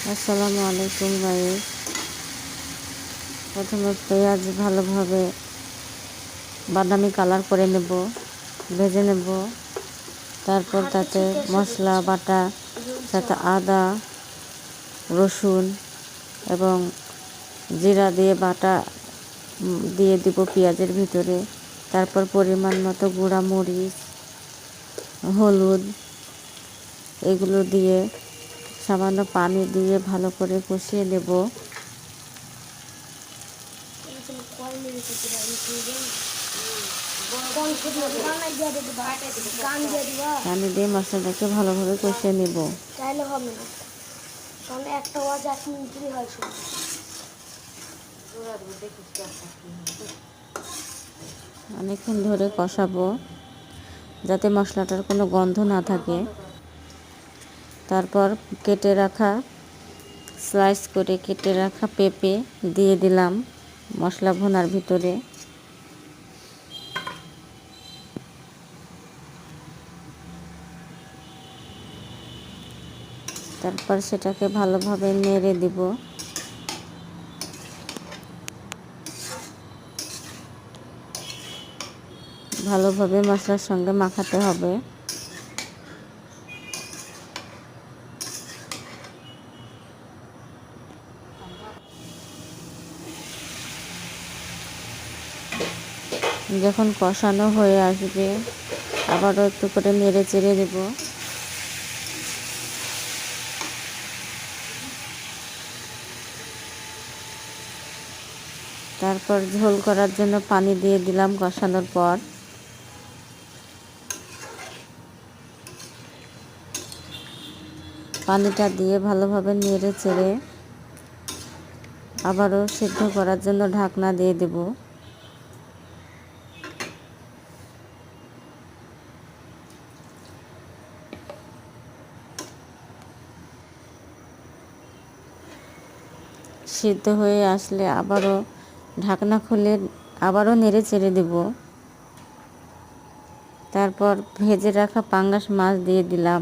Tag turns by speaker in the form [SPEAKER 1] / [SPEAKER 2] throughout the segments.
[SPEAKER 1] আসসালামু আলাইকুম গাইস। প্রথমে পেঁয়াজ ভালোভাবে বাদামি কালার করে নেব, ভেজে নেব। তারপর তাতে মশলা বাটা, সাথে আদা, রসুন এবং জিরা দিয়ে বাটা দিয়ে দিব পেঁয়াজের ভিতরে। তারপর পরিমাণ মতো গুঁড়া মরিচ, হলুদ এগুলো দিয়ে সামান্য পানি দিয়ে ভালো করে কষিয়ে নেব। পানি দিয়ে মশলাটাকে ভালোভাবে কষিয়ে নেব। অনেকক্ষণ ধরে কষাবো যাতে মশলাটার কোনো গন্ধ না থাকে। তারপর স্লাইস করে কেটে রাখা পেঁপে দিয়ে দিলাম মশলা ভুনার ভিতরে। তারপর সেটাকে ভালোভাবে নেড়ে দিব। ভালোভাবে মশলার সঙ্গে মাখাতে হবে। যখন কষানো হয়ে আসবে আবারও একটু করে নেড়ে চেড়ে দেব। তারপর ঝোল করার জন্য পানি দিয়ে দিলাম কষানোর পর। পানিটা দিয়ে ভালোভাবে নেড়ে চেড়ে আবারও সিদ্ধ করার জন্য ঢাকনা দিয়ে দেব। সিদ্ধ হয়ে আসলে আবারও ঢাকনা খুলে আবারও নেড়ে চেড়ে দেব। তারপর ভেজে রাখা পাঙ্গাস মাছ দিয়ে দিলাম।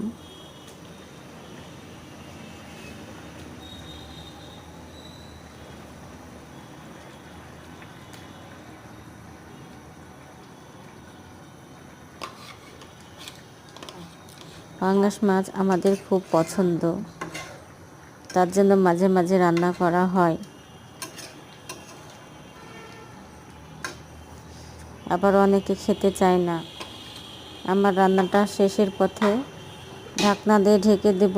[SPEAKER 1] পাঙ্গাস মাছ আমাদের খুব পছন্দ, তার জন্য মাঝে মাঝে রান্না করা হয়। আবার অনেকে খেতে চায় না। আমার রান্নাটা শেষের পথে, ঢাকনা দিয়ে ঢেকে দেব।